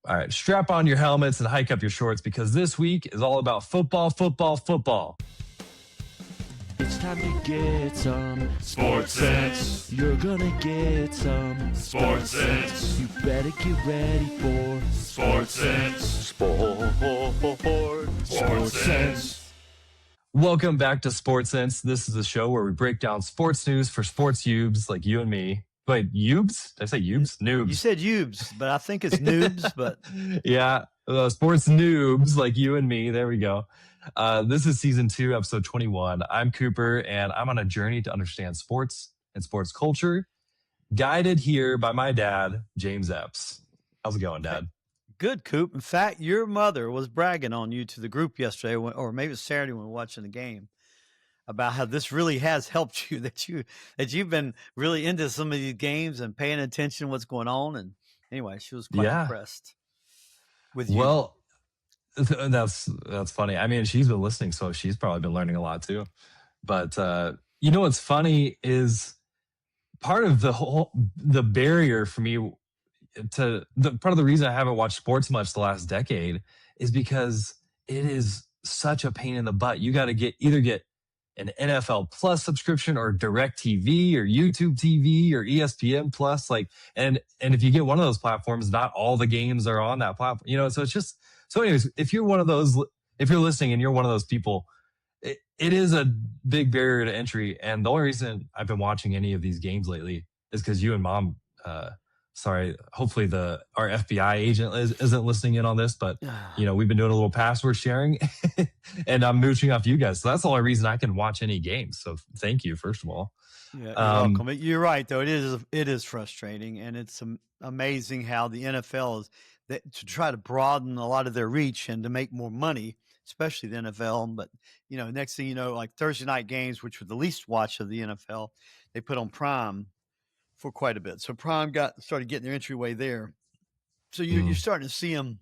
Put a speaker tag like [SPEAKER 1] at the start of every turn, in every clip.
[SPEAKER 1] All right, strap on your helmets and hike up your shorts because this week is all about football, football, football.
[SPEAKER 2] It's time to get some SportSense. You're gonna get some SportSense. You better get ready for SportSense. SportSense.
[SPEAKER 1] Welcome back to SportSense. This is a show where we break down sports news for sports youbs like you and me. Wait, youbs? Did I say youbs? Noobs.
[SPEAKER 3] You said youbs, but I think it's noobs. But
[SPEAKER 1] yeah, sports noobs like you and me. There we go. This is season 2, episode 21. I'm Cooper, and I'm on a journey to understand sports and sports culture, guided here by my dad, James Epps. How's it going, Dad?
[SPEAKER 3] Good, Coop. In fact, your mother was bragging on you to the group yesterday, or maybe it was Saturday when we were watching the game, about how this really has helped you, that you've been really into some of these games and paying attention to what's going on. And anyway, she was quite impressed with you.
[SPEAKER 1] Well, that's funny. I mean, she's been listening, so she's probably been learning a lot too. But you know what's funny is part of the barrier for me part of the reason I haven't watched sports much the last decade is because it is such a pain in the butt. You got to either get an NFL Plus subscription or DirecTV or YouTube TV or ESPN Plus. And if you get one of those platforms, not all the games are on that platform. You know, so it's just. So anyways, if you're listening and you're one of those people, it is a big barrier to entry. And the only reason I've been watching any of these games lately is because you and Mom, hopefully our FBI agent isn't listening in on this, but we've been doing a little password sharing and I'm mooching off you guys. So that's the only reason I can watch any games. So thank you, first of all.
[SPEAKER 3] Yeah, you're welcome. You're right, though. It is frustrating, and it's amazing how the NFL is to try to broaden a lot of their reach and to make more money, especially the NFL. But, next thing you know, like Thursday night games, which were the least watched of the NFL, they put on Prime for quite a bit. So Prime started getting their entryway there. So you're starting to see them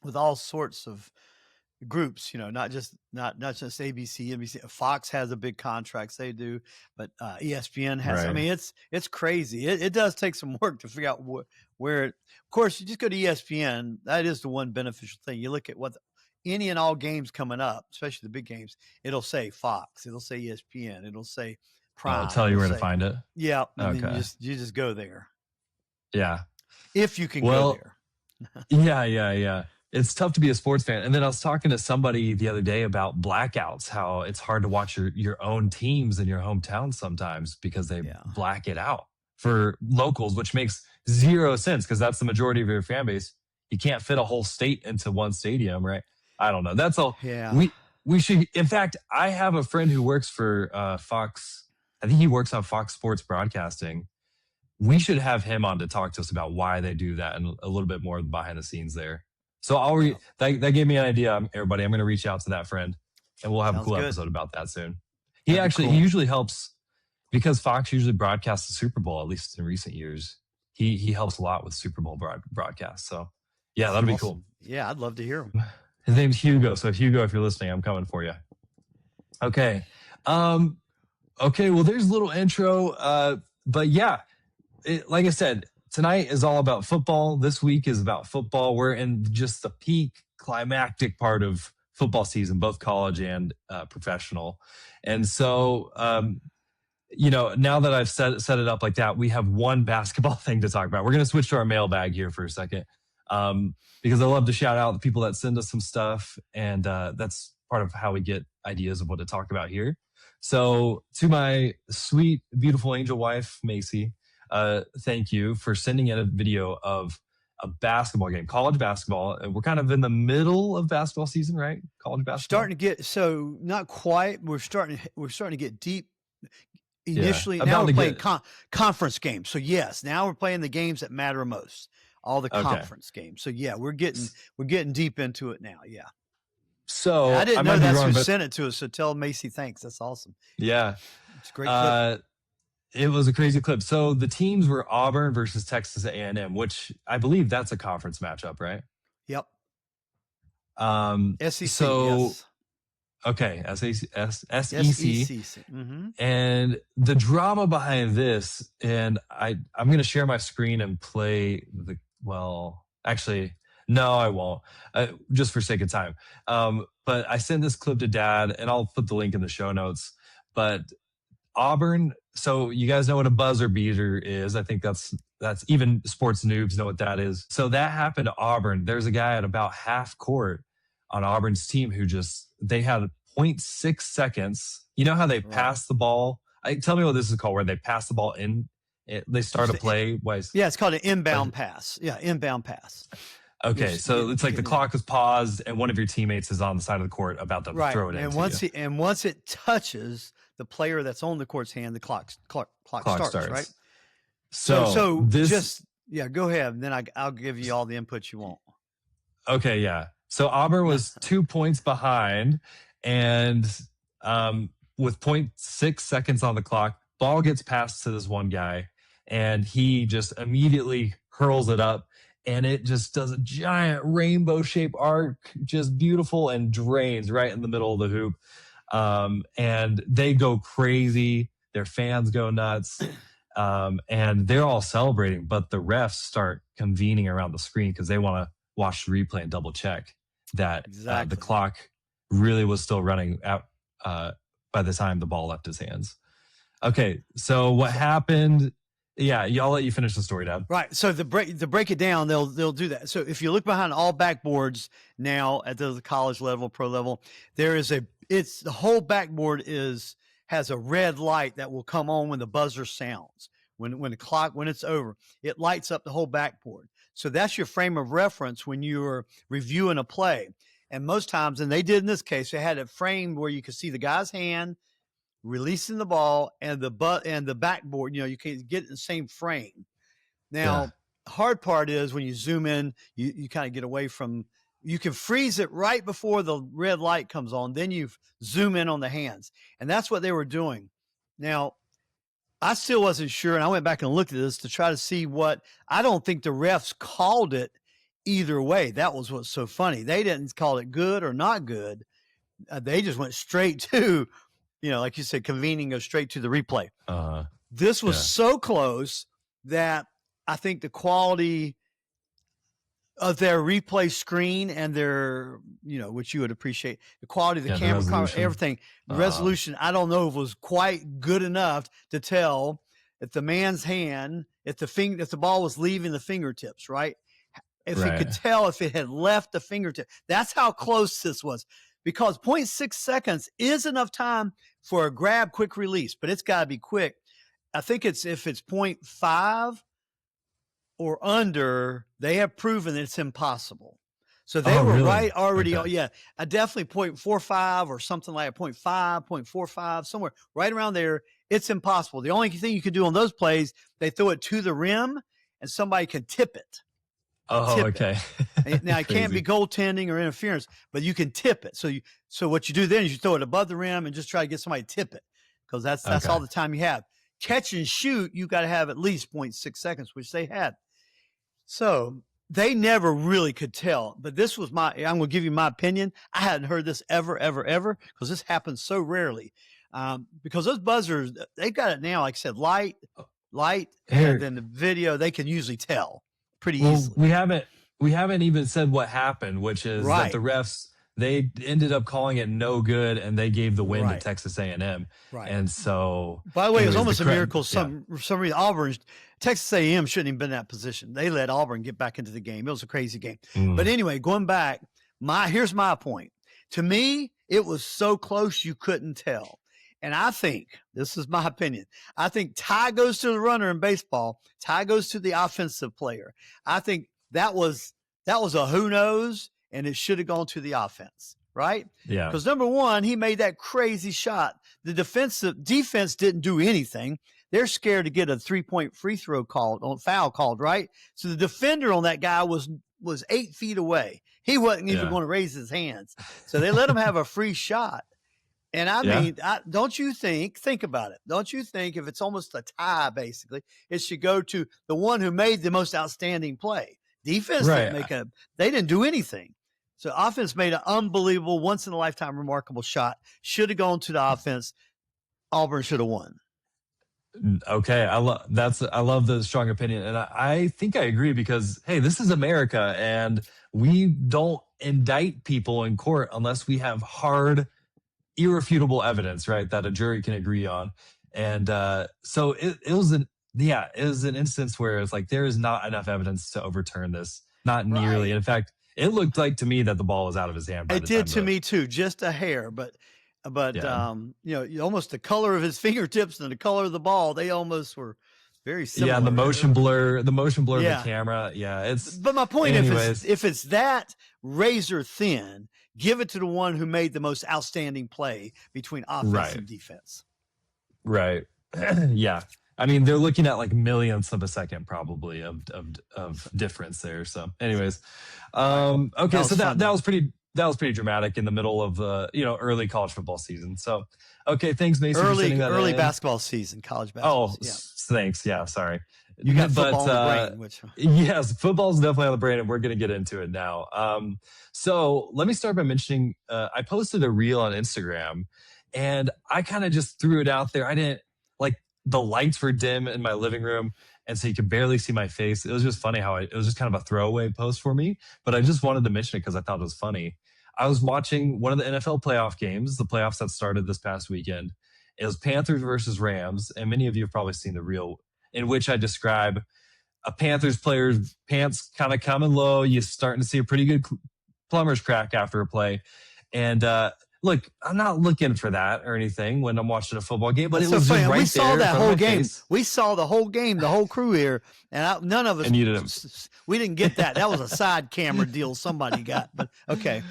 [SPEAKER 3] with all sorts of groups, not just ABC, NBC. Fox has a big contracts, they do, but ESPN has. Right. I mean, it's crazy. It does take some work to figure out where. Of course, you just go to ESPN. That is the one beneficial thing. You look at what any and all games coming up, especially the big games. It'll say Fox. It'll say ESPN. It'll say Prime.
[SPEAKER 1] I'll tell you where to find it.
[SPEAKER 3] Yeah. And then you just go there.
[SPEAKER 1] Yeah.
[SPEAKER 3] If you can go there.
[SPEAKER 1] Yeah. It's tough to be a sports fan. And then I was talking to somebody the other day about blackouts, how it's hard to watch your own teams in your hometown sometimes because they black it out for locals, which makes zero sense because that's the majority of your fan base. You can't fit a whole state into one stadium, right? I don't know. That's all.
[SPEAKER 3] Yeah.
[SPEAKER 1] We should, in fact, I have a friend who works for Fox. I think he works on Fox Sports Broadcasting. We should have him on to talk to us about why they do that and a little bit more behind the scenes there. So that gave me an idea, everybody. I'm going to reach out to that friend, and we'll have a cool episode about that soon. He usually helps because Fox usually broadcasts the Super Bowl, at least in recent years. He helps a lot with Super Bowl broadcasts. So yeah, that'll be cool.
[SPEAKER 3] Yeah, I'd love to hear him.
[SPEAKER 1] His name's Hugo. So Hugo, if you're listening, I'm coming for you. Okay. Okay. Well, there's a little intro, but yeah, like I said. Tonight is all about football. This week is about football. We're in just the peak climactic part of football season, both college and professional. And so, now that I've set it up like that, we have one basketball thing to talk about. We're going to switch to our mailbag here for a second because I love to shout out the people that send us some stuff. And that's part of how we get ideas of what to talk about here. So to my sweet, beautiful angel wife, Macy, thank you for sending in a video of a basketball game, college basketball. And we're kind of in the middle of basketball season, right? College basketball.
[SPEAKER 3] Starting to get, so not quite. We're starting to get deep. Initially, now we're playing conference games. So yes, now we're playing the games that matter most, all the conference games. So yeah, we're getting deep into it now. Yeah.
[SPEAKER 1] So
[SPEAKER 3] and I didn't know that's who sent it to us. So tell Macy thanks. That's awesome.
[SPEAKER 1] Yeah,
[SPEAKER 3] it's a great clip.
[SPEAKER 1] It was a crazy clip. So the teams were Auburn versus Texas A&M, which I believe that's a conference matchup, right?
[SPEAKER 3] Yep. SEC.
[SPEAKER 1] So,
[SPEAKER 3] yes.
[SPEAKER 1] Okay, SEC.
[SPEAKER 3] Mm-hmm.
[SPEAKER 1] And the drama behind this, and I'm going to share my screen and play Actually, no, I won't. Just for sake of time. But I sent this clip to Dad, and I'll put the link in the show notes. But Auburn. So you guys know what a buzzer beater is. I think that's even sports noobs know what that is. So that happened to Auburn. There's a guy at about half court on Auburn's team who they had 0.6 seconds. You know how they pass the ball? Tell me what this is called, where they pass the ball in. They start a play.
[SPEAKER 3] Yeah, it's called an inbound pass. Yeah, inbound pass.
[SPEAKER 1] Okay, so it's like the clock is paused, and one of your teammates is on the side of the court about to throw it in.
[SPEAKER 3] And once it touches the player that's on the court's hand, the clock starts. Right. So this, go ahead, and then I'll give you all the input you want.
[SPEAKER 1] Okay, yeah. So Auburn was 2 points behind, and with 0.6 seconds on the clock, ball gets passed to this one guy, and he just immediately hurls it up, and it just does a giant rainbow-shaped arc, just beautiful, and drains right in the middle of the hoop. And they go crazy. Their fans go nuts. And they're all celebrating, but the refs start convening around the screen because they want to watch the replay and double check that the clock really was still running out by the time the ball left his hands. Okay, so what happened? Yeah, I'll let you finish the story, Dad.
[SPEAKER 3] Right. So to break it down, they'll do that. So if you look behind all backboards now at the college level, pro level, there is the whole backboard has a red light that will come on when the buzzer sounds. When it's over, it lights up the whole backboard. So that's your frame of reference when you're reviewing a play. And most times, and they did in this case, they had it framed where you could see the guy's hand releasing the ball and the backboard. You can get it in the same frame. Now, the hard part is when you zoom in, you kind of get away from. You can freeze it right before the red light comes on. Then you zoom in on the hands, and that's what they were doing. Now, I still wasn't sure, and I went back and looked at this to try to see what. I don't think the refs called it either way. That was what's so funny. They didn't call it good or not good. They just went straight to, like you said, convening, go straight to the replay. This was so close that I think the quality of their replay screen and their, which you would appreciate, the quality of the camera, everything, the resolution, I don't know if it was quite good enough to tell if the man's hand, if the ball was leaving the fingertips, right? If it could tell if it had left the fingertip. That's how close this was, because 0.6 seconds is enough time for a grab, quick release, but it's got to be quick. I think if it's 0.5 or under, they have proven that it's impossible. So they were really? Right already. Okay. I definitely 0.45 or something like 0.5, 0.45, somewhere right around there. It's impossible. The only thing you could do on those plays, they throw it to the rim and somebody can tip it.
[SPEAKER 1] Okay.
[SPEAKER 3] Now it can't be goaltending or interference, but you can tip it. So what you do then is you throw it above the rim and just try to get somebody to tip it, because that's all the time you have. Catch and shoot, you got to have at least 0.6 seconds, which they had. So they never really could tell. But this was I'm going to give you my opinion. I hadn't heard this ever, because this happens so rarely. Because those buzzers, they've got it now, like I said, light, and then the video, they can usually tell pretty easily.
[SPEAKER 1] We haven't even said what happened, which is that the refs, they ended up calling it no good, and they gave the win to Texas A&M. Right. And so,
[SPEAKER 3] by the way, it was almost a miracle. For some reason, Texas A&M shouldn't even been in that position. They let Auburn get back into the game. It was a crazy game. But anyway, going back, here's my point. To me, it was so close you couldn't tell. And I think, this is my opinion, I think tie goes to the runner in baseball. Tie goes to the offensive player. I think that was a who knows, and it should have gone to the offense, right?
[SPEAKER 1] Yeah.
[SPEAKER 3] Because number one, he made that crazy shot. The defense didn't do anything. They're scared to get a 3-point foul called, right? So the defender on that guy was 8 feet away. He wasn't even going to raise his hands. So they let him have a free shot. And I mean, don't you think about it. Don't you think if it's almost a tie, basically, it should go to the one who made the most outstanding play? Defense they didn't do anything. So offense made an unbelievable, once in a lifetime, remarkable shot. Should have gone to the offense. Auburn should have won.
[SPEAKER 1] Okay, I love the strong opinion, and I think I agree because hey, this is America, and we don't indict people in court unless we have hard, irrefutable evidence, right, that a jury can agree on. And so it was an yeah, it was an instance where it's like there is not enough evidence to overturn this, not nearly.
[SPEAKER 3] Right.
[SPEAKER 1] And in fact, it looked like to me that the ball was out of his hand by
[SPEAKER 3] It
[SPEAKER 1] the
[SPEAKER 3] did
[SPEAKER 1] time
[SPEAKER 3] to me too, just a hair, but
[SPEAKER 1] yeah.
[SPEAKER 3] almost the color of his fingertips and the color of the ball, they almost were very
[SPEAKER 1] Yeah, and
[SPEAKER 3] similar.
[SPEAKER 1] the motion blur of the
[SPEAKER 3] Yeah.
[SPEAKER 1] camera. Yeah, it's
[SPEAKER 3] But my point,
[SPEAKER 1] anyways.
[SPEAKER 3] if it's that razor thin, give it to the one who made the most outstanding play between offense
[SPEAKER 1] Right.
[SPEAKER 3] and defense.
[SPEAKER 1] Right. Yeah. I mean, they're looking at like millionths of a second probably of difference there. So anyways, okay,
[SPEAKER 3] That
[SPEAKER 1] so
[SPEAKER 3] was fun,
[SPEAKER 1] that
[SPEAKER 3] though.
[SPEAKER 1] was pretty dramatic in the middle of the, early college football season. So okay, thanks Mason for sending that
[SPEAKER 3] Early
[SPEAKER 1] in.
[SPEAKER 3] basketball season, college basketball.
[SPEAKER 1] Oh,
[SPEAKER 3] Yeah.
[SPEAKER 1] thanks. Yeah, sorry.
[SPEAKER 3] You got
[SPEAKER 1] But,
[SPEAKER 3] football on the brain, which
[SPEAKER 1] yes, football's definitely on the brain, and we're going to get into it now. So let me start by mentioning I posted a reel on Instagram, and I kind of just threw it out there. I didn't like the lights were dim in my living room, and so you could barely see my face. It was just funny how it was just kind of a throwaway post for me, but I just wanted to mention it because I thought it was funny. I was watching one of the NFL playoff games, the playoffs that started this past weekend. It was Panthers versus Rams, and many of you have probably seen the reel in which I describe a Panthers player's pants kind of coming low. You're starting to see a pretty good plumber's crack after a play. And look, I'm not looking for that or anything when I'm watching a football game, but
[SPEAKER 3] That's
[SPEAKER 1] it was
[SPEAKER 3] so funny.
[SPEAKER 1] just right
[SPEAKER 3] We
[SPEAKER 1] there
[SPEAKER 3] saw
[SPEAKER 1] in
[SPEAKER 3] that
[SPEAKER 1] front of
[SPEAKER 3] whole
[SPEAKER 1] my
[SPEAKER 3] game.
[SPEAKER 1] face.
[SPEAKER 3] We saw the whole game, the whole crew here, and none of us.
[SPEAKER 1] And you didn't.
[SPEAKER 3] We didn't get that. That was a side camera deal somebody got. But okay.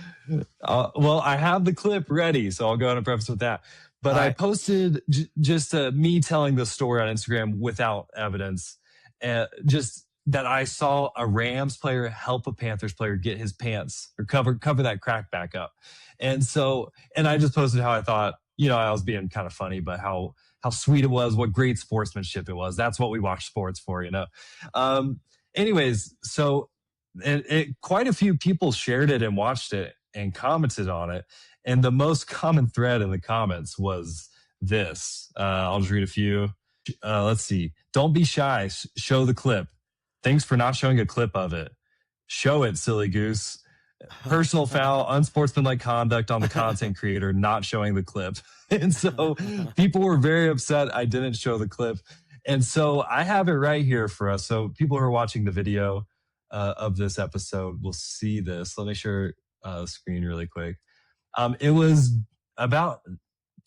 [SPEAKER 1] Well, I have the clip ready, so I'll go on and preface with that. But
[SPEAKER 3] All
[SPEAKER 1] I
[SPEAKER 3] right.
[SPEAKER 1] posted just me telling the story on Instagram without evidence, just that I saw a Rams player help a Panthers player get his pants or cover that crack back up. And so, and I just posted how I thought, I was being kind of funny, but how sweet it was, what great sportsmanship it was. That's what we watch sports for. Anyways, so quite a few people shared it and watched it and commented on it. And the most common thread in the comments was this. I'll just read a few. Let's see. Don't be shy. Show the clip. Thanks for not showing a clip of it. Show it, silly goose. Personal foul, unsportsmanlike conduct on the content creator not showing the clip. And so people were very upset I didn't show the clip. And so I have it right here for us. So people who are watching the video of this episode will see this. Let me share the screen really quick. It was about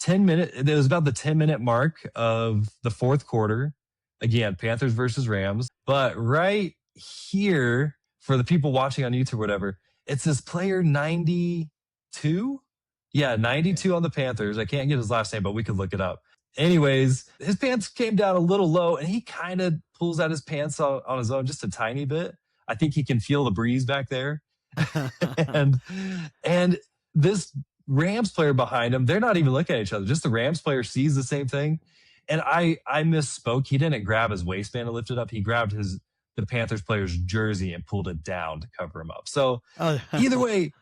[SPEAKER 1] 10 minutes. It was about the 10-minute mark of the fourth quarter. Again, Panthers versus Rams. But right here, for the people watching on YouTube or whatever, it says player 92. Yeah, 92 on the Panthers. I can't get his last name, but we could look it up. Anyways, his pants came down a little low, and he kind of pulls out his pants on his own just a tiny bit. I think he can feel the breeze back there. and this Rams player behind him, they're not even looking at each other. Just the Rams player sees the same thing. And I misspoke. He didn't grab his waistband and lift it up. He grabbed the Panthers player's jersey and pulled it down to cover him up. So either way,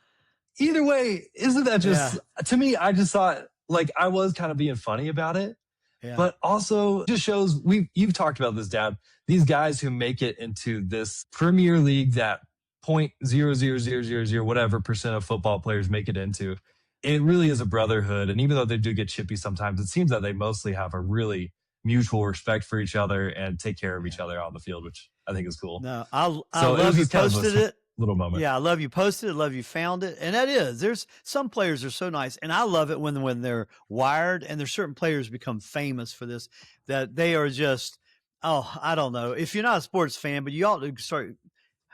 [SPEAKER 1] isn't that just, to me, I just thought like I was kind of being funny about it. Yeah. But also just shows you've talked about this, Dad. These guys who make it into this Premier League that 0.00000 whatever percent of football players make it into. It really is a brotherhood. And even though they do get chippy sometimes, it seems that they mostly have a really mutual respect for each other and take care of each other on the field, which I think is cool.
[SPEAKER 3] No, I love you posted it.
[SPEAKER 1] Little moment.
[SPEAKER 3] Yeah, I love you posted it. Love you found it. And that is, there's some players are so nice. And I love it when they're wired, and there's certain players become famous for this, that they are just, I don't know. If you're not a sports fan, but you ought to start,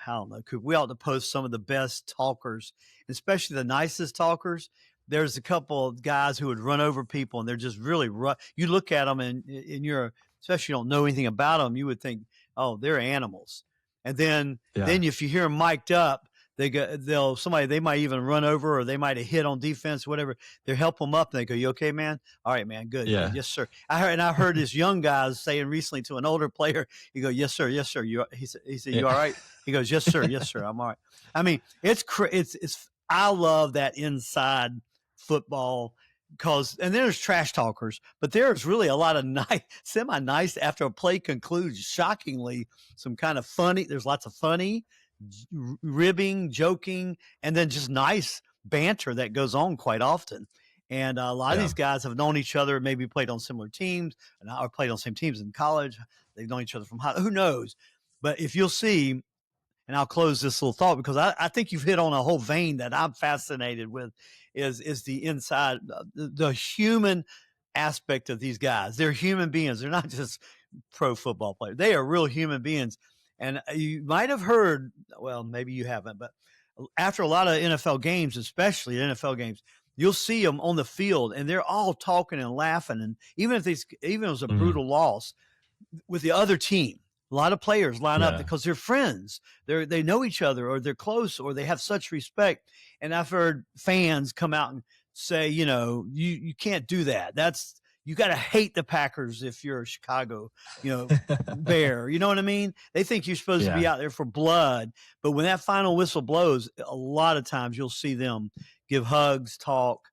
[SPEAKER 3] I don't know, we ought to post some of the best talkers, especially the nicest talkers. There's a couple of guys who would run over people, and they're just really rough. You look at them, and you're, especially you don't know anything about them, you would think, oh, they're animals. And then if you hear them mic'd up, they might even run over, or they might have hit on defense, whatever. They help them up, and they go, "You okay, man? All right, man, good.
[SPEAKER 1] Yeah.
[SPEAKER 3] Yes, sir." I heard this young guy saying recently to an older player, he goes, "Yes, sir. Yes, sir." He said, "You all right?" He goes, "Yes, sir. Yes, sir. I'm all right." I mean, it's I love that inside football, and there's trash talkers, but there's really a lot of nice, semi-nice after a play concludes. Shockingly, some kind of funny. There's lots of funny, ribbing, joking, and then just nice banter that goes on quite often. And a lot of these guys have known each other, maybe played on similar teams, or played on the same teams in college. They've known each other from who knows. But if you'll see, and I'll close this little thought because I think you've hit on a whole vein that I'm fascinated with, is the inside, the human aspect of these guys. They're human beings. They're not just pro football players. They are real human beings. And you might have heard, well, maybe you haven't, but after a lot of NFL games, especially NFL games, you'll see them on the field and they're all talking and laughing. And even if it was a brutal loss with the other team, a lot of players line up because they're friends. They know each other, or they're close, or they have such respect. And I've heard fans come out and say, you can't do that. You got to hate the Packers if you're a Chicago, Bear. You know what I mean? They think you're supposed to be out there for blood. But when that final whistle blows, a lot of times you'll see them give hugs, talk.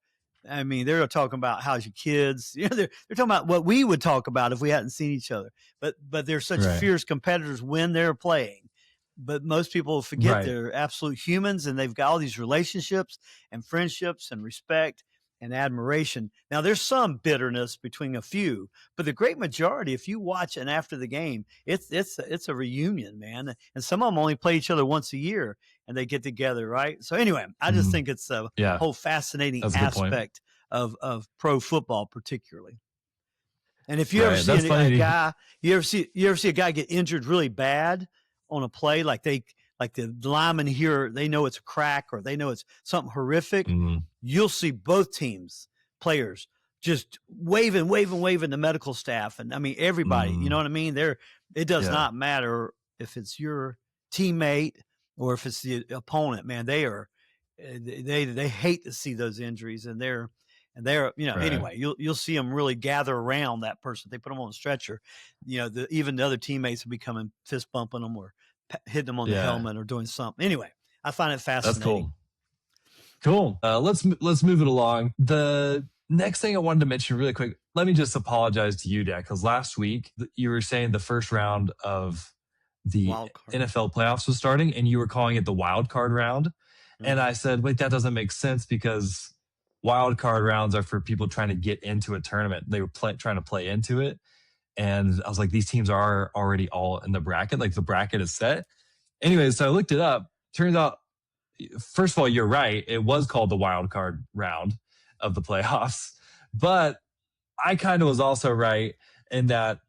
[SPEAKER 3] I mean, they're talking about how's your kids. They're talking about what we would talk about if we hadn't seen each other. But they're such fierce competitors when they're playing. But most people forget they're absolute humans, and they've got all these relationships and friendships and respect and admiration. Now, there's some bitterness between a few, but the great majority, if you watch and after the game, it's a reunion, man. And some of them only play each other once a year, and they get together, right? So anyway, I just think it's a whole fascinating aspect of pro football, particularly. And if you ever see a guy, you ever see a guy get injured really bad on a play, like the linemen here, they know it's a crack or they know it's something horrific. You'll see both teams, players, just waving the medical staff. And I mean, everybody, you know what I mean? It does not matter if it's your teammate or if it's the opponent, man. They hate to see those injuries, and they're anyway, you'll see them really gather around that person. They put them on a stretcher, even the other teammates will be coming fist bumping them or hitting them on the helmet or doing something. Anyway, I find it fascinating.
[SPEAKER 1] That's cool. Let's move it along. The next thing I wanted to mention really quick, let me just apologize to you, Dad, because last week you were saying the first round of the NFL playoffs was starting and you were calling it the wild card round. And I said, wait, that doesn't make sense because wild card rounds are for people trying to get into a tournament. They were trying to play into it. And I was like, these teams are already all in the bracket. Like the bracket is set. Anyway, so I looked it up. Turns out, first of all, you're right. It was called the wild card round of the playoffs. But I kind of was also right in that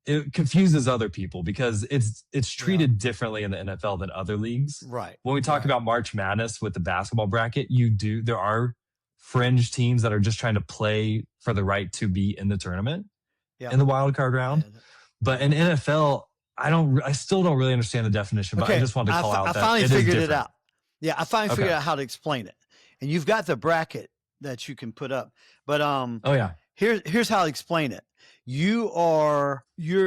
[SPEAKER 1] it confuses other people because it's treated differently in the NFL than other leagues.
[SPEAKER 3] Right.
[SPEAKER 1] When we talk about March Madness with the basketball bracket, there are fringe teams that are just trying to play for the right to be in the tournament in the wild card round. But in NFL, I still don't really understand the definition, but I just wanted to call out that I finally figured it out.
[SPEAKER 3] Yeah, I finally figured out how to explain it. And you've got the bracket that you can put up. But here's how I explain it. You're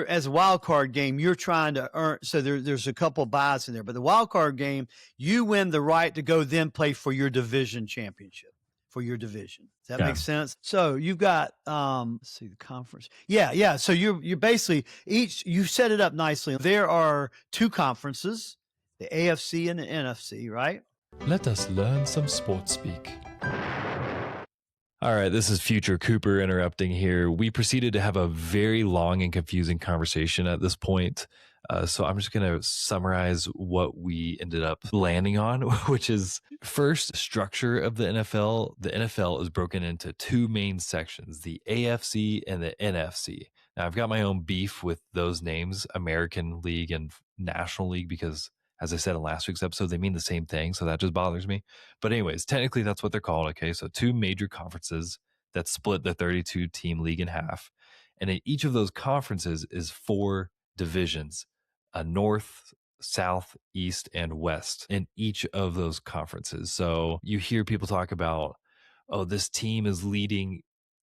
[SPEAKER 3] as a wild card game, you're trying to earn, so there's a couple buys in there, but the wild card game, you win the right to go then play for your division championship, for your division. Does that make sense? So you've got, let's see the conference. Yeah. So you're basically you set it up nicely. There are two conferences, the AFC and the NFC, right?
[SPEAKER 2] Let us learn some sports speak. All right, this is Future Cooper interrupting here. We proceeded to have a very long and confusing conversation at this point. So I'm just going to summarize what we ended up landing on, which is first, structure of the NFL. The NFL is broken into two main sections, the AFC and the NFC. Now, I've got my own beef with those names, American League and National League, because as I said in last week's episode, they mean the same thing. So that just bothers me. But anyways, technically that's what they're called. Okay. So two major conferences that split the 32 team league in half. And in each of those conferences is four divisions, a north, south, east, and west in each of those conferences. So you hear people talk about, oh, this team is leading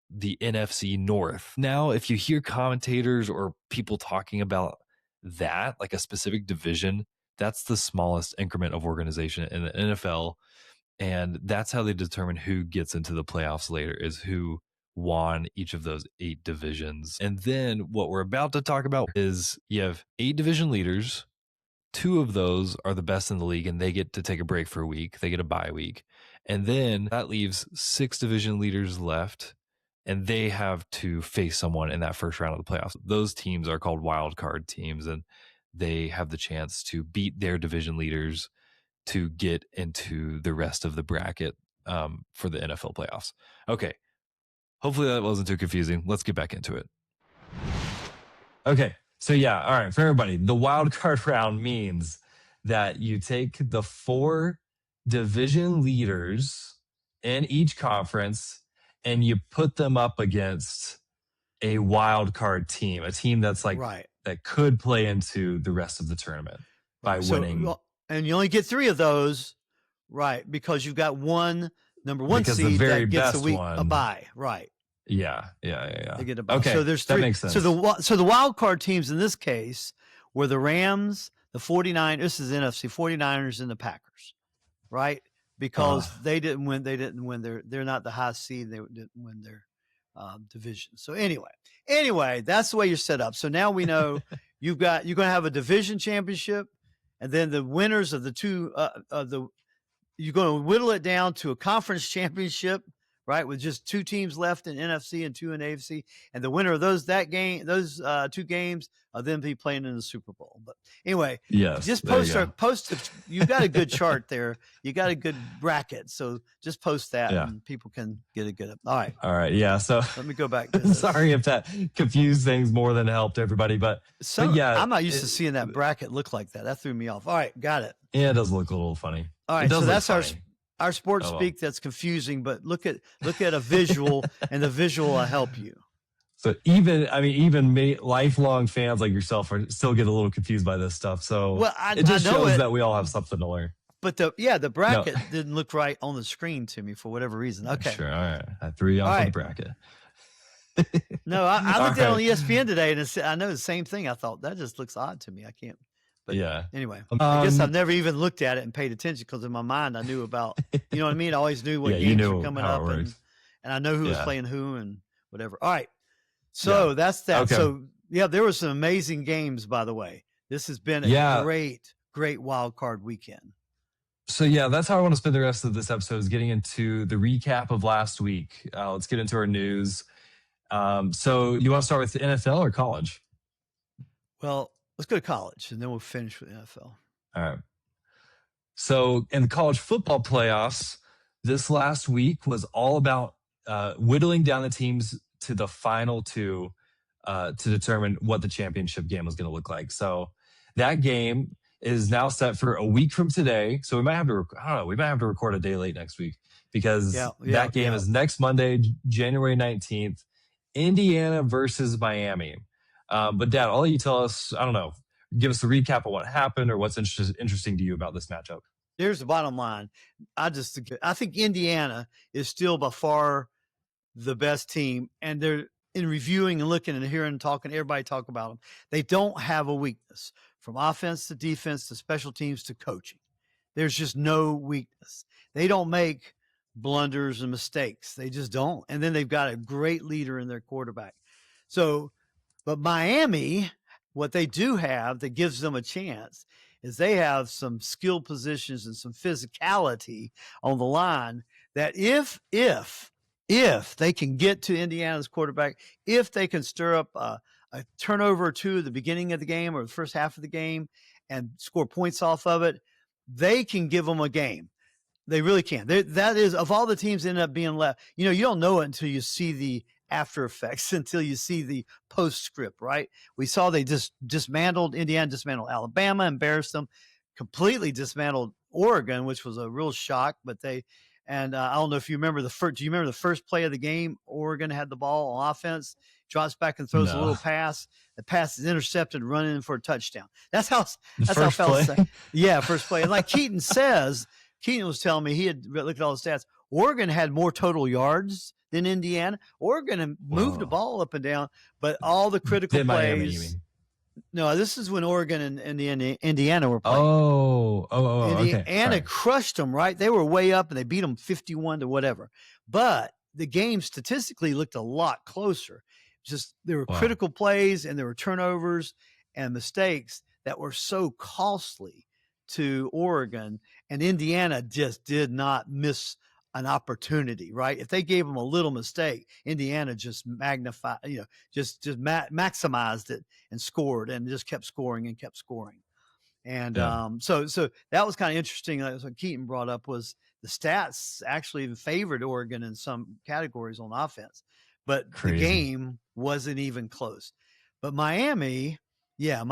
[SPEAKER 2] the NFC North. Now, if you hear commentators or people talking about that, like a specific division, that's the smallest increment of organization in the NFL. And that's how they determine who gets into the playoffs later, is who
[SPEAKER 1] won each of those 8 divisions. And then what we're about to talk about is you have 8 division leaders. 2 of those are the best in the league, and they get to take a break for a week. They get a bye week. And then that leaves 6 division leaders left, and they have to face someone in that first round of the playoffs. Those teams are called wild card teams, and they have the chance to beat their division leaders to get into the rest of the bracket for the NFL playoffs. Okay. Hopefully that wasn't too confusing. Let's get back into it. Okay. So yeah, all right, for everybody, the wild card round means that you take the 4 division leaders in each conference and you put them up against a wild card team, a team that's like that could play into the rest of the tournament by winning.
[SPEAKER 3] And you only get 3 of those, right? Because you've got number 1
[SPEAKER 1] because
[SPEAKER 3] seed
[SPEAKER 1] the very
[SPEAKER 3] that gets
[SPEAKER 1] best
[SPEAKER 3] a bye, right?
[SPEAKER 1] Yeah.
[SPEAKER 3] They get a bye.
[SPEAKER 1] Okay,
[SPEAKER 3] so there's 3.
[SPEAKER 1] That makes sense.
[SPEAKER 3] So the wild card teams in this case were the Rams, the 49ers. This is NFC 49ers and the Packers, right? Because they didn't win. They didn't win they're not the high seed. They didn't win their division. So anyway, that's the way you're set up. So now we know you're going to have a division championship, and then the winners of the 2 you're going to whittle it down to a conference championship, right? With just 2 teams left in NFC and 2 in AFC, and the winner of those 2 games are then be playing in the Super Bowl. But anyway, just post. You got a good chart there. You got a good bracket, so just post that, and people can get a good. All right. Yeah. So let me go back to this.
[SPEAKER 1] Sorry if that confused things more than it helped everybody, but yeah,
[SPEAKER 3] I'm not used to seeing that bracket look like that. That threw me off. All right, got it.
[SPEAKER 1] Yeah, it does look a little funny.
[SPEAKER 3] All right, so that's our sports speak that's confusing, but look at a visual, and the visual will help you.
[SPEAKER 1] So even lifelong fans like yourself still get a little confused by this stuff. So it just shows that we all have something to learn.
[SPEAKER 3] But the bracket didn't look right on the screen to me for whatever reason. Okay,
[SPEAKER 1] sure, all right, I threw you off the bracket.
[SPEAKER 3] No, I looked at it on ESPN today, and I know the same thing. I thought that just looks odd to me. I can't. But anyway, I guess I've never even looked at it and paid attention because in my mind I knew about, you know what I mean? I always knew what games were coming up, and I know who was playing who and whatever. All right. So that's that. Okay. So there were some amazing games, by the way. This has been a great wild card weekend.
[SPEAKER 1] So that's how I want to spend the rest of this episode, is getting into the recap of last week. Let's get into our news. So you want to start with the NFL or college?
[SPEAKER 3] Well, let's go to college, and then we'll finish with NFL.
[SPEAKER 1] All right. So in the college football playoffs, this last week was all about whittling down the teams to the final 2 to determine what the championship game was going to look like. So that game is now set for a week from today. So we might have to, we might have to record a day late next week, because that game is next Monday, January 19th, Indiana versus Miami. But Dad, I'll let you tell us, give us a recap of what happened or what's interesting to you about this matchup.
[SPEAKER 3] Here's the bottom line. I think Indiana is still by far the best team, and they're in reviewing and looking and hearing and talking, everybody talk about them. They don't have a weakness from offense to defense to special teams to coaching. There's just no weakness. They don't make blunders and mistakes. They just don't. And then they've got a great leader in their quarterback. But Miami, what they do have that gives them a chance is they have some skill positions and some physicality on the line that if they can get to Indiana's quarterback, if they can stir up a turnover or 2 at the beginning of the game or the first half of the game and score points off of it, they can give them a game. They really can. That is, of all the teams that end up being left, you don't know it until you see the after effects, until you see the postscript, right? We saw they just Indiana dismantled Alabama, embarrassed them, completely dismantled Oregon, which was a real shock. But I don't know if you remember do you remember the first play of the game? Oregon had the ball on offense, drops back and throws a little pass. The pass is intercepted, running in for a touchdown. That's how fellas say. Yeah, first play. And like Keaton was telling me, he had looked at all the stats. Oregon had more total yards than Indiana. Oregon moved the ball up and down, but all the critical plays. Miami, you mean? No, this is when Oregon and Indiana were playing.
[SPEAKER 1] Okay.
[SPEAKER 3] Indiana crushed them, right? They were way up, and they beat them 51 to whatever. But the game statistically looked a lot closer. Just there were
[SPEAKER 1] Wow.
[SPEAKER 3] critical plays and there were turnovers and mistakes that were so costly to Oregon, and Indiana just did not miss an opportunity, right? If they gave them a little mistake, Indiana just magnified, maximized it and scored and just kept scoring and kept scoring. And so that was kind of interesting. That's what Keaton brought up, was the stats actually even favored Oregon in some categories on offense, but the game wasn't even close. But Miami, now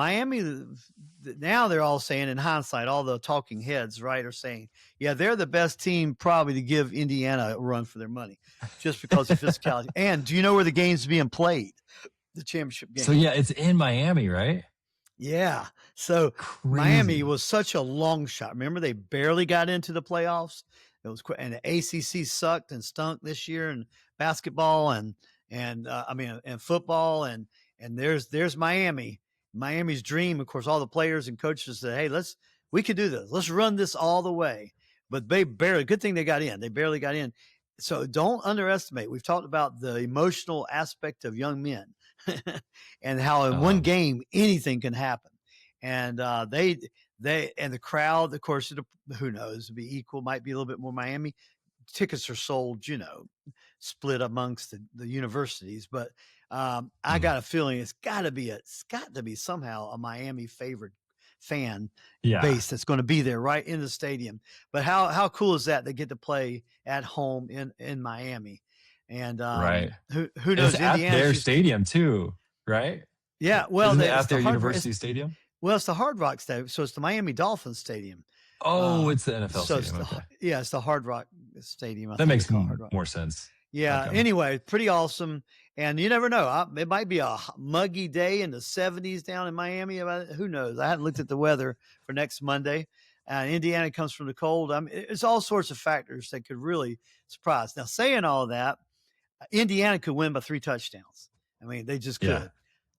[SPEAKER 3] they're all saying, in hindsight, all the talking heads, right, are saying, yeah, they're the best team probably to give Indiana a run for their money just because of physicality. And do you know where the game's being played? The championship game.
[SPEAKER 1] So, yeah, it's in Miami, right?
[SPEAKER 3] Yeah. So Miami was such a long shot. Remember, they barely got into the playoffs. It was, and the ACC sucked and stunk this year, and basketball and football, and there's Miami. Miami's dream, of course, all the players and coaches said, hey, we can do this. Let's run this all the way. But they barely, good thing they got in. They barely got in. So don't underestimate. We've talked about the emotional aspect of young men and how in one game anything can happen. And they and the crowd, of course, who knows, it'll be equal, might be a little bit more Miami. Tickets are sold, split amongst the universities. But I got a feeling it's got to be somehow a Miami favored fan base that's going to be there right in the stadium. But how cool is that? They get to play at home in Miami. And
[SPEAKER 1] right.
[SPEAKER 3] Who knows?
[SPEAKER 1] It's at their stadium too, right?
[SPEAKER 3] Yeah. Well,
[SPEAKER 1] isn't it at their university stadium?
[SPEAKER 3] Well, it's the Hard Rock Stadium, so it's the Miami Dolphins Stadium.
[SPEAKER 1] Oh, it's the NFL stadium.
[SPEAKER 3] It's the Hard Rock Stadium.
[SPEAKER 1] That makes more sense.
[SPEAKER 3] Yeah. Okay. Anyway, pretty awesome. And you never know. It might be a muggy day in the 70s down in Miami. Who knows? I haven't looked at the weather for next Monday. Indiana comes from the cold. It's all sorts of factors that could really surprise. Now, saying all that, Indiana could win by 3 touchdowns. I mean, they just could. Yeah.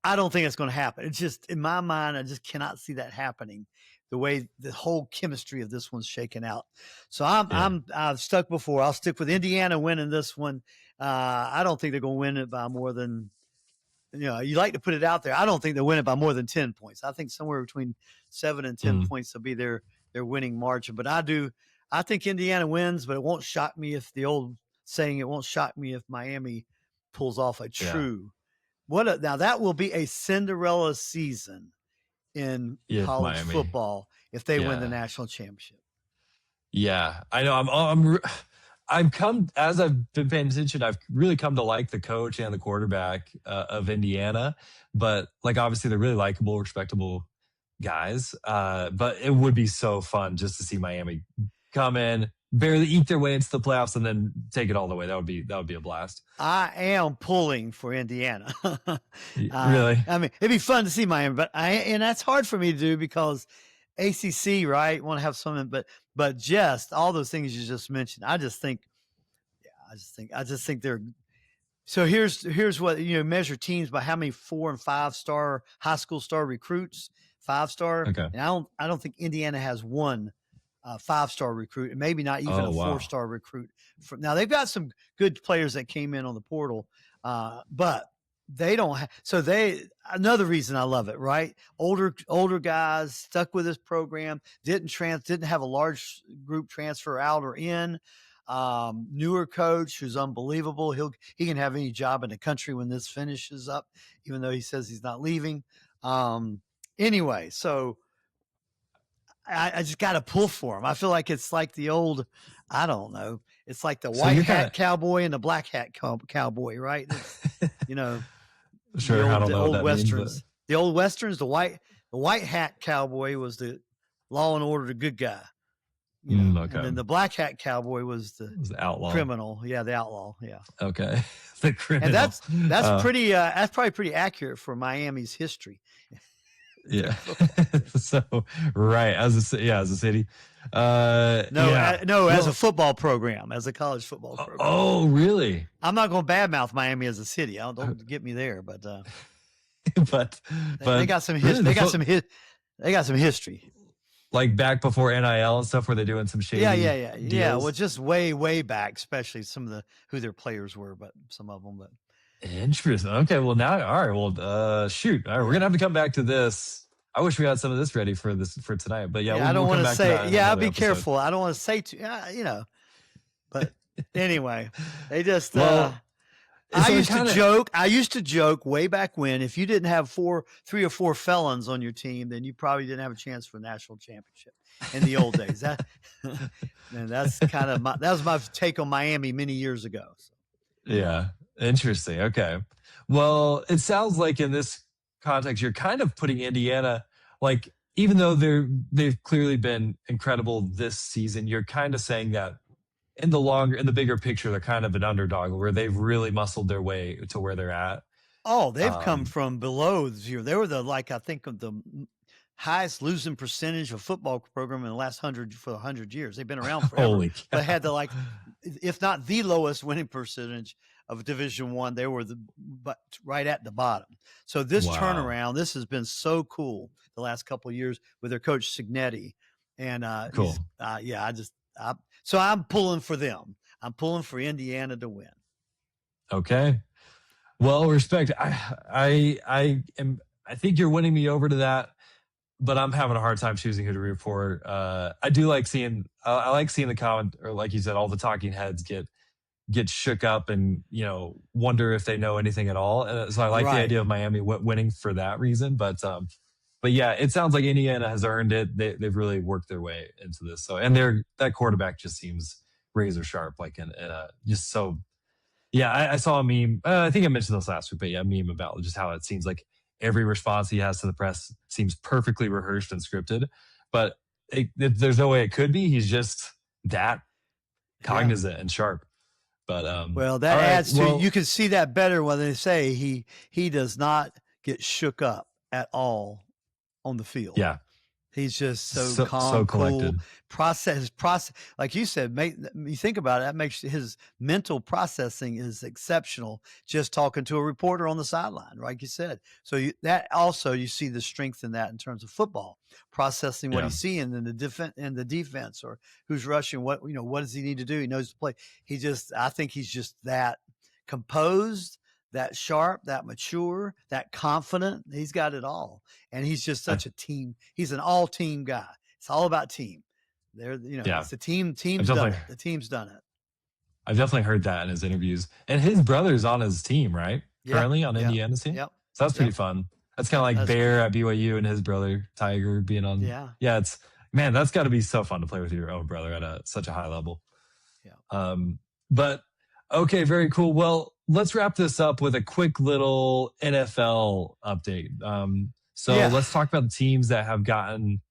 [SPEAKER 3] I don't think it's going to happen. It's just, in my mind, I just cannot see that happening, the way the whole chemistry of this one's shaken out. So I've stuck before. I'll stick with Indiana winning this one. I don't think they're going to win it by more than, you like to put it out there. I don't think they'll win it by more than 10 points. I think somewhere between 7 and 10 points will be their winning margin. But I think Indiana wins, but it won't shock me if it won't shock me if Miami pulls off a true. Now that will be a Cinderella season in college football if they win the national championship. Yeah,
[SPEAKER 1] I know. As I've been paying attention, I've really come to like the coach and the quarterback of Indiana. But obviously they're really likable, respectable guys. But it would be so fun just to see Miami come in, barely eat their way into the playoffs, and then take it all the way. That would be a blast.
[SPEAKER 3] I am pulling for Indiana.
[SPEAKER 1] Really?
[SPEAKER 3] I mean, it'd be fun to see Miami, and that's hard for me to do because ACC, right? Want to have something, but just all those things you just mentioned. I just think they're. So here's what measure teams by how many 4- and 5-star high school star recruits, 5-star.
[SPEAKER 1] Okay.
[SPEAKER 3] And I don't think Indiana has one 5-star recruit, and maybe not even a 4-star recruit. Now they've got some good players that came in on the portal, but they don't have. So another reason I love it, right? Older guys stuck with this program, didn't have a large group transfer out or in. Newer coach who's unbelievable. He can have any job in the country when this finishes up, even though he says he's not leaving. Anyway, so I just got to pull for him. I feel like it's like the old, I don't know. It's like the white hat cowboy and the black hat cowboy, right?
[SPEAKER 1] Sure, I don't know
[SPEAKER 3] what
[SPEAKER 1] that
[SPEAKER 3] westerns.
[SPEAKER 1] means,
[SPEAKER 3] the old westerns. The white hat cowboy was the law and order, the good guy.
[SPEAKER 1] Okay.
[SPEAKER 3] And then the black hat cowboy was the
[SPEAKER 1] outlaw,
[SPEAKER 3] criminal. Yeah, the outlaw. Yeah.
[SPEAKER 1] Okay, the criminal.
[SPEAKER 3] And that's pretty. That's probably pretty accurate for Miami's history.
[SPEAKER 1] Yeah. So right as a city.
[SPEAKER 3] As a football program, as a college football program.
[SPEAKER 1] Oh, really?
[SPEAKER 3] I'm not going to badmouth Miami as a city. Don't get me there, but
[SPEAKER 1] but
[SPEAKER 3] they got some history. They got some history.
[SPEAKER 1] Like back before NIL and stuff, where they're doing some shady
[SPEAKER 3] Yeah.
[SPEAKER 1] deals.
[SPEAKER 3] Well, just way back, especially some of who their players were, but some of them. But
[SPEAKER 1] Interesting. Okay, well now, all right. Well, shoot. All right, we're gonna have to come back to this. I wish we had some of this ready for tonight, but yeah,
[SPEAKER 3] I don't
[SPEAKER 1] we'll come
[SPEAKER 3] want to
[SPEAKER 1] back to that
[SPEAKER 3] say.
[SPEAKER 1] in
[SPEAKER 3] Yeah, I'll
[SPEAKER 1] another
[SPEAKER 3] be
[SPEAKER 1] episode.
[SPEAKER 3] careful. I don't want to say too. But anyway, they just.
[SPEAKER 1] Well,
[SPEAKER 3] I
[SPEAKER 1] so it
[SPEAKER 3] used to
[SPEAKER 1] kinda-
[SPEAKER 3] joke. I used to joke way back when, if you didn't have 3 or 4 felons on your team, then you probably didn't have a chance for a national championship in the old days. And that's kind of that was my take on Miami many years ago. So.
[SPEAKER 1] Yeah, interesting. Okay, well, it sounds like in this context, you're kind of putting Indiana, like, even though they've clearly been incredible this season, you're kind of saying that in the bigger picture, they're kind of an underdog where they've really muscled their way to where they're at.
[SPEAKER 3] Oh, they've come from below zero. They were I think of the highest losing percentage of football program in the last 100 years. They've been around forever.
[SPEAKER 1] Holy cow.
[SPEAKER 3] But had if not the lowest winning percentage of Division I, they were right at the bottom. So this turnaround, this has been so cool the last couple of years with their coach Signetti. And
[SPEAKER 1] cool.
[SPEAKER 3] So I'm pulling for them. I'm pulling for Indiana to win.
[SPEAKER 1] Okay. Well, respect. I think you're winning me over to that, but I'm having a hard time choosing who to root for. I do like seeing. I like seeing the comment, or like you said, all the talking heads get shook up and wonder if they know anything at all. So I like the idea of Miami winning for that reason. But yeah, it sounds like Indiana has earned it. They've really worked their way into this. So, and that quarterback just seems razor sharp, like just so. Yeah, I saw a meme. I think I mentioned this last week, but yeah, a meme about just how it seems like every response he has to the press seems perfectly rehearsed and scripted. But there's no way it could be. He's just that cognizant and sharp. But
[SPEAKER 3] well, that adds to you can see that better when they say he does not get shook up at all on the field.
[SPEAKER 1] Yeah.
[SPEAKER 3] He's just so calm,
[SPEAKER 1] so collected.
[SPEAKER 3] Cool. Process, like you said, you think about it, that makes his mental processing is exceptional. Just talking to a reporter on the sideline, like you said. So you see the strength in that in terms of football, processing what he's seeing in the defense, or who's rushing, what does he need to do? He knows to play. I think he's just that composed, that sharp, that mature, that confident. He's got it all. And he's just such a team. He's an all-team guy. It's all about team. It's the team's done it. The team's done it.
[SPEAKER 1] I've definitely heard that in his interviews. And his brother's on his team, right? Currently on Indiana's team?
[SPEAKER 3] Yep.
[SPEAKER 1] So that's pretty fun. That's kind of like Bear at BYU and his brother Tiger being on. Yeah, that's got to be so fun to play with your own brother at such a high level. Yeah. But okay, very cool. Well, let's wrap this up with a quick little NFL update. Let's talk about the teams that have gotten,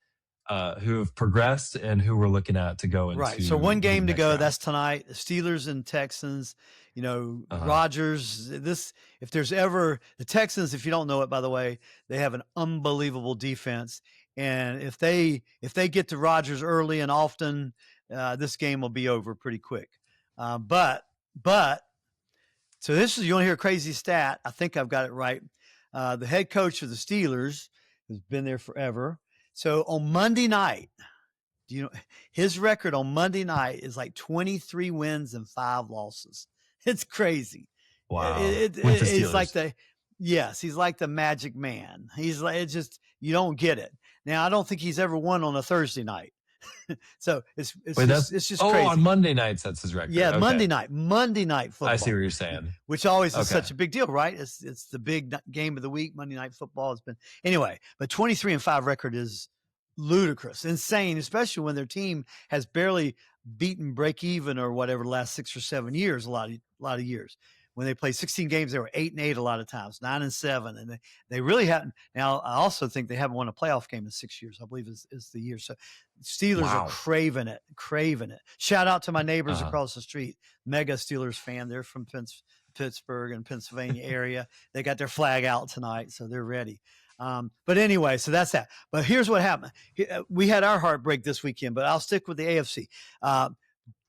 [SPEAKER 1] who have progressed and who we're looking at to go into.
[SPEAKER 3] Right. So one game to go. Round. That's tonight. The Steelers and Texans. Rodgers. If there's ever the Texans, if you don't know it, by the way, they have an unbelievable defense, and if they get to Rodgers early and often, this game will be over pretty quick. But. So you want to hear a crazy stat? I think I've got it right. The head coach of the Steelers has been there forever. So on Monday night, his record on Monday night is like 23 wins and 5 losses. It's crazy.
[SPEAKER 1] Wow.
[SPEAKER 3] He's like the magic man. He's like, it's just, you don't get it. Now, I don't think he's ever won on a Thursday night. So it's just crazy.
[SPEAKER 1] On Monday nights, that's his record.
[SPEAKER 3] Yeah, okay. Monday night football.
[SPEAKER 1] I see what you're saying.
[SPEAKER 3] Which always is such a big deal, right? It's the big game of the week. Monday night football has been anyway. But 23-5 record is ludicrous, insane, especially when their team has barely beaten break even or whatever the last 6 or 7 years. A lot of years. When they played 16 games, they were 8-8 a lot of times, 9-7, and they really haven't. Now, I also think they haven't won a playoff game in 6 years. I believe is the year. So, Steelers are craving it. Shout out to my neighbors across the street, mega Steelers fan. They're from Pittsburgh and Pennsylvania area. They got their flag out tonight, so they're ready. But anyway, so that's that. But here's what happened. We had our heartbreak this weekend, but I'll stick with the AFC.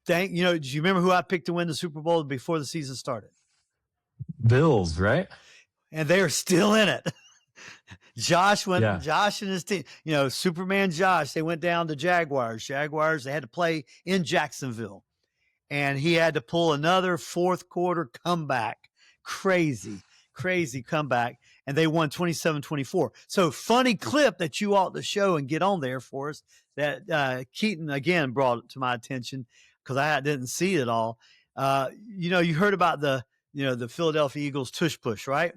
[SPEAKER 3] Do you remember who I picked to win the Super Bowl before the season started?
[SPEAKER 1] Bills, right?
[SPEAKER 3] And they are still in it. Josh
[SPEAKER 1] Yeah.
[SPEAKER 3] Josh and his team, Superman Josh, they went down to Jaguars. They had to play in Jacksonville. And he had to pull another fourth quarter comeback. Crazy comeback. And they won 27-24. So funny clip that you ought to show and get on there for us that Keaton, again, brought it to my attention because I didn't see it all. You heard about the Philadelphia Eagles tush push, right?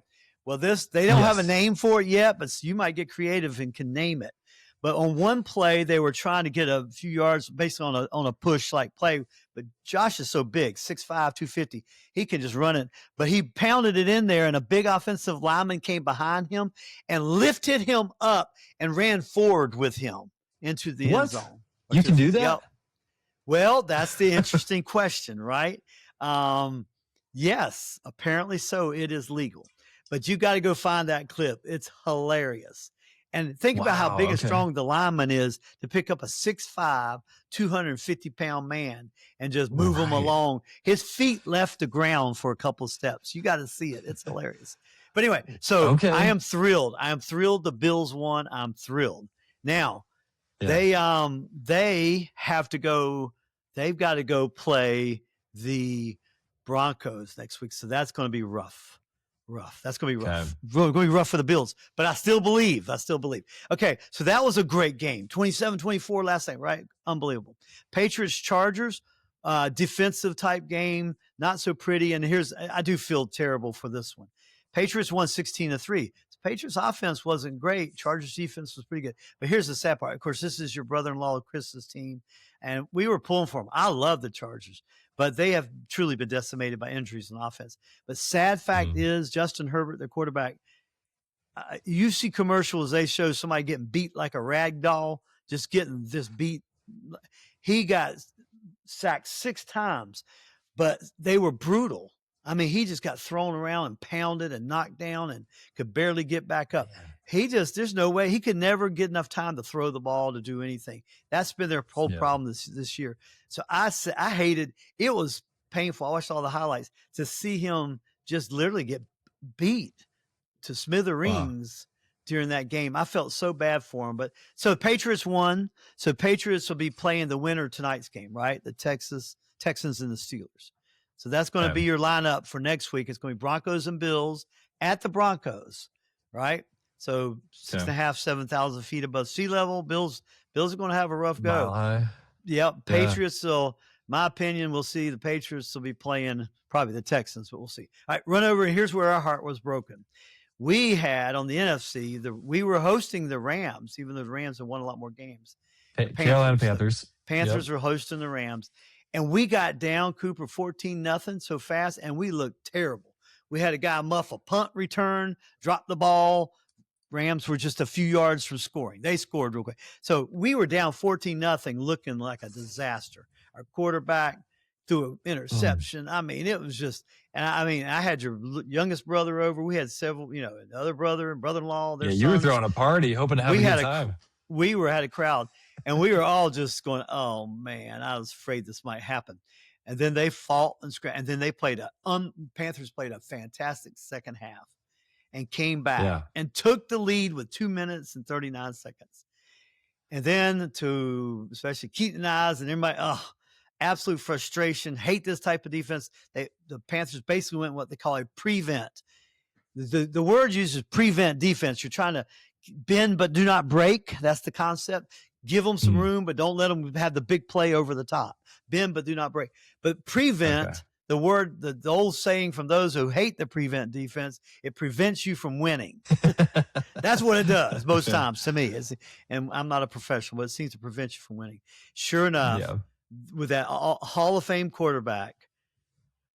[SPEAKER 3] Well, they don't have a name for it yet, but you might get creative and can name it. But on one play, they were trying to get a few yards based on a push like play. But Josh is so big, 6'5", 250. He can just run it. But he pounded it in there, and a big offensive lineman came behind him and lifted him up and ran forward with him into the end zone.
[SPEAKER 1] You can do that?
[SPEAKER 3] Yep. Well, that's the interesting question, right? Yes, apparently so. It is legal. But you got to go find that clip. It's hilarious. And think about how big and strong the lineman is to pick up a 6'5", 250-pound man and just move him along. His feet left the ground for a couple of steps. You got to see it. It's hilarious. But anyway, so I am thrilled. The Bills won. I'm thrilled. Now, they have to go. They've got to go play the Broncos next week. So that's going to be rough. That's going to be rough. Going to be rough for the Bills, but I still believe. Okay, so that was a great game. 27-24 last night, right? Unbelievable. Patriots, Chargers, defensive type game, not so pretty. And I do feel terrible for this one. Patriots won 16-3. The Patriots offense wasn't great. Chargers defense was pretty good. But here's the sad part. Of course, this is your brother-in-law Chris's team, and we were pulling for them. I love the Chargers, but they have truly been decimated by injuries on offense. But sad fact is, Justin Herbert, their quarterback, you see commercials, they show somebody getting beat like a rag doll, just getting this beat. He got sacked 6 times, but they were brutal. I mean, he just got thrown around and pounded and knocked down and could barely get back up. There's no way. He could never get enough time to throw the ball to do anything. That's been their whole problem this year. So I hated, it was painful. I watched all the highlights to see him just literally get beat to smithereens during that game. I felt so bad for him. But so the Patriots won. So Patriots will be playing the winner tonight's game, right? The Texans and the Steelers. So that's going to be your lineup for next week. It's going to be Broncos and Bills at the Broncos, right? So 6.5, 7,000 feet above sea level. Bills are going to have a rough go. Yep. Patriots. So my opinion, we'll see. The Patriots will be playing probably the Texans, but we'll see. All right, run over. Here's where our heart was broken. We had on the NFC, we were hosting the Rams, even though the Rams have won a lot more games.
[SPEAKER 1] Carolina Panthers.
[SPEAKER 3] Panthers were hosting the Rams. And we got down, Cooper, 14-0 so fast, and we looked terrible. We had a guy muff a punt return, drop the ball. Rams were just a few yards from scoring. They scored real quick. So we were down 14-0, looking like a disaster. Our quarterback threw an interception. I mean, it was just – and I had your youngest brother over. We had several, another brother and brother-in-law.
[SPEAKER 1] You were throwing a party, hoping to have a good time.
[SPEAKER 3] We had a crowd, and we were all just going, oh, man, I was afraid this might happen. And then they fought and scrapped, and then they Panthers played a fantastic second half and came back and took the lead with 2 minutes and 39 seconds. And then especially Keaton and I and everybody, absolute frustration, hate this type of defense. The Panthers basically went what they call a prevent. The word uses prevent defense. You're trying to bend but do not break. That's the concept. Give them some room, but don't let them have the big play over the top. Bend but do not break. But prevent, the word, the old saying from those who hate the prevent defense, it prevents you from winning. That's what it does most times to me. And I'm not a professional, but it seems to prevent you from winning. Sure enough, with that Hall of Fame quarterback,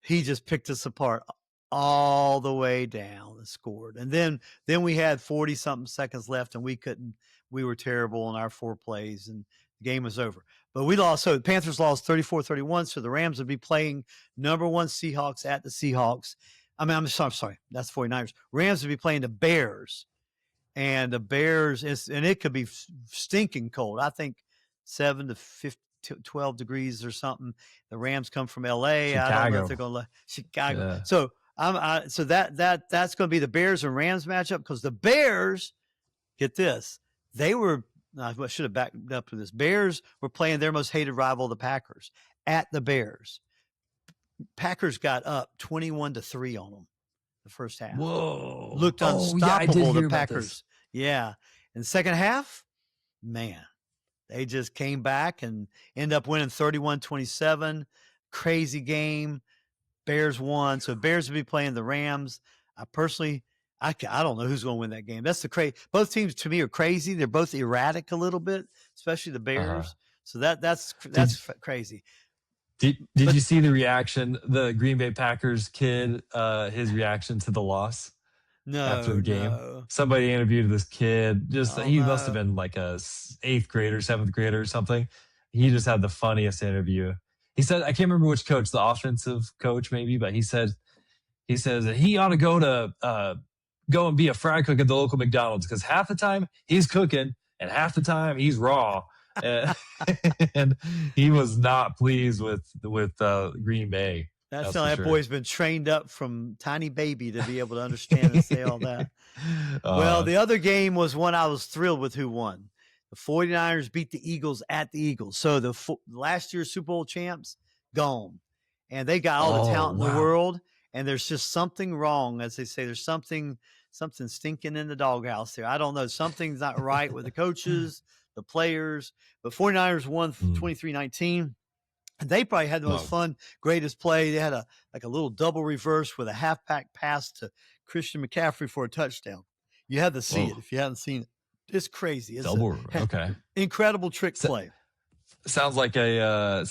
[SPEAKER 3] he just picked us apart all the way down and scored. And then we had 40-something seconds left, and we were terrible in our 4 plays, and the game was over. But we lost. So the Panthers lost 34-31. So the Rams would be playing number 1 Seahawks at the Seahawks. I'm sorry. That's the 49ers. Rams would be playing the Bears. And the Bears, and it could be stinking cold. I think 7 to 12 degrees or something. The Rams come from L.A.
[SPEAKER 1] Chicago.
[SPEAKER 3] I don't know if they're going to Chicago.
[SPEAKER 1] Yeah.
[SPEAKER 3] So that's going to be the Bears and Rams matchup, because the Bears get this. They were, I should have backed up to this. Bears were playing their most hated rival, the Packers, at the Bears. Packers got up 21-3 on them the first half.
[SPEAKER 1] Whoa.
[SPEAKER 3] Looked unstoppable,
[SPEAKER 1] yeah, I did hear
[SPEAKER 3] the
[SPEAKER 1] about
[SPEAKER 3] Packers.
[SPEAKER 1] this.
[SPEAKER 3] Yeah. In the second half, man, they just came back and end up winning 31-27. Crazy game. Bears won. So Bears will be playing the Rams. I personally, I don't know who's going to win that game. That's the crazy. Both teams to me are crazy. They're both erratic a little bit, especially the Bears. So that's crazy.
[SPEAKER 1] Did you see the reaction, the Green Bay Packers kid, his reaction to the loss after the game?
[SPEAKER 3] No.
[SPEAKER 1] Somebody interviewed this kid. He must have been like a 8th grader, 7th grader or something. He just had the funniest interview. He said, I can't remember which coach, the offensive coach maybe, but he says that he ought to go and be a fry cook at the local McDonald's because half the time he's cooking and half the time he's raw. And he was not pleased with Green Bay.
[SPEAKER 3] That's how that boy's been trained up from tiny baby to be able to understand and say all that. Well, the other game was one I was thrilled with who won. The 49ers beat the Eagles at the Eagles. So the last year's Super Bowl champs, gone. And they got all the talent in the world. And there's just something wrong. As they say, there's something stinking in the doghouse there. I don't know. Something's not right with the coaches, the players. But 49ers won 23-19. And they probably had the most fun, greatest play. They had a little double reverse with a halfback pass to Christian McCaffrey for a touchdown. You have to see it if you haven't seen it. It's crazy. It's
[SPEAKER 1] okay.
[SPEAKER 3] Incredible trick play.
[SPEAKER 1] Sounds like a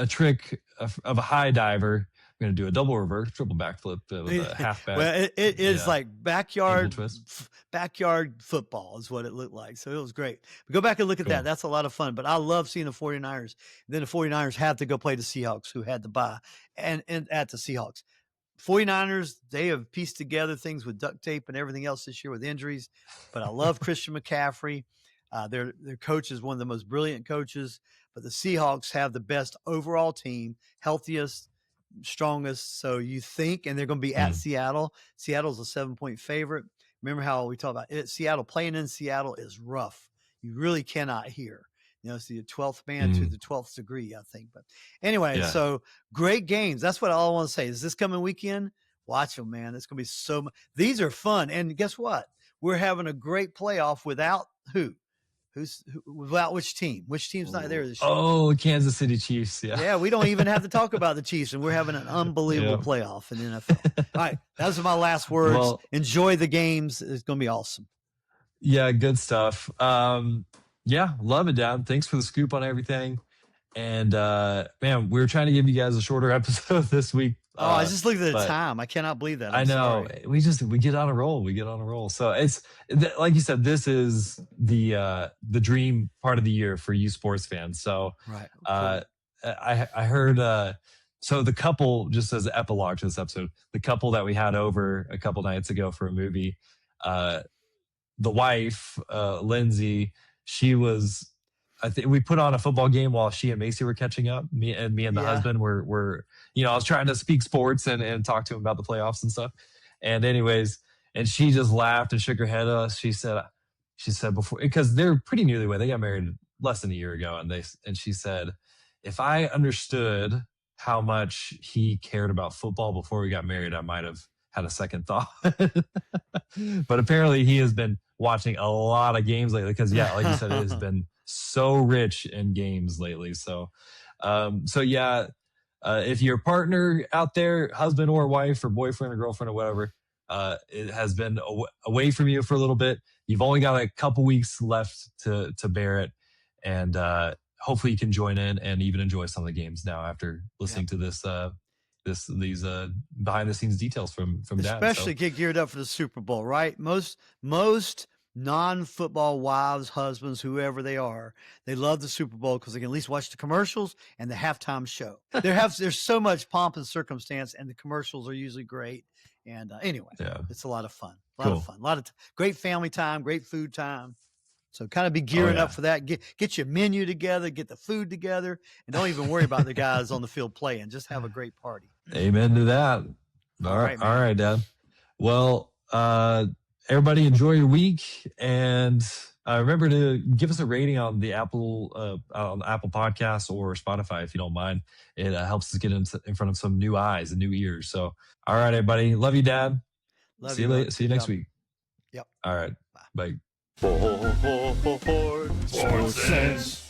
[SPEAKER 1] trick of a high diver. I'm going to do a double reverse, triple backflip with a halfback.
[SPEAKER 3] Well, it is like backyard football is what it looked like. So it was great. But go back and look at that. That's a lot of fun. But I love seeing the 49ers. Then the 49ers have to go play the Seahawks, who had the bye, and at the Seahawks. 49ers, they have pieced together things with duct tape and everything else this year with injuries. But I love Christian McCaffrey. Their coach is one of the most brilliant coaches. But the Seahawks have the best overall team, healthiest, strongest. So you think, and they're going to be at Seattle. Seattle's a 7-point favorite. Remember how we talk about it? Seattle, playing in Seattle is rough. You really cannot hear. It's the 12th man to the 12th degree, I think. But anyway, so great games. That's what all I want to say. Is this coming weekend? Watch them, man. It's going to be so much. These are fun. And guess what? We're having a great playoff without who? Without which team? Which team's not there this year?
[SPEAKER 1] Oh, Kansas City Chiefs. Yeah,
[SPEAKER 3] we don't even have to talk about the Chiefs, and we're having an unbelievable playoff in the NFL. All right, those are my last words. Well, enjoy the games. It's going to be awesome.
[SPEAKER 1] Yeah, good stuff. Yeah, love it, Dad. Thanks for the scoop on everything. And man, we were trying to give you guys a shorter episode this week.
[SPEAKER 3] I just looked at the time. I cannot believe that.
[SPEAKER 1] I know. Sorry. We get on a roll. So it's like you said, this is the dream part of the year for you sports fans. So I heard so the couple, just as an epilogue to this episode, the couple that we had over a couple nights ago for a movie, the wife, Lindsay, she was, I think we put on a football game while she and Macy were catching up. Me and the husband were, I was trying to speak sports and talk to him about the playoffs and stuff. And anyways, and she just laughed and shook her head at us. She said before, because they're pretty newlywed. They got married less than a year ago. And she said, if I understood how much he cared about football before we got married, I might have had a second thought. But apparently he has been watching a lot of games lately because, like you said, it has been so rich in games lately. So, if your partner out there, husband or wife or boyfriend or girlfriend or whatever, it has been away from you for a little bit, you've only got a couple weeks left to bear it. And hopefully you can join in and even enjoy some of the games now after listening to these behind the scenes details from Dad.
[SPEAKER 3] Especially get geared up for the Super Bowl, right? Most non-football wives, husbands, whoever they are, they love the Super Bowl because they can at least watch the commercials and the halftime show. There's so much pomp and circumstance, and the commercials are usually great. And anyway, it's a lot of fun. A lot of great family time, great food time. So kind of be gearing up for that. Get your menu together, get the food together, and don't even worry about the guys on the field playing. Just have a great party.
[SPEAKER 1] Amen to that. All right, Dad. Well, everybody enjoy your week, and remember to give us a rating on the Apple Podcasts or Spotify if you don't mind. It helps us get in front of some new eyes and new ears. So, all right, everybody, love you, Dad.
[SPEAKER 3] Love
[SPEAKER 1] See
[SPEAKER 3] you,
[SPEAKER 1] you
[SPEAKER 3] bud.
[SPEAKER 1] later. See you
[SPEAKER 3] Good
[SPEAKER 1] next
[SPEAKER 3] job.
[SPEAKER 1] week.
[SPEAKER 3] Yep.
[SPEAKER 1] All right, bye.
[SPEAKER 2] SportSense.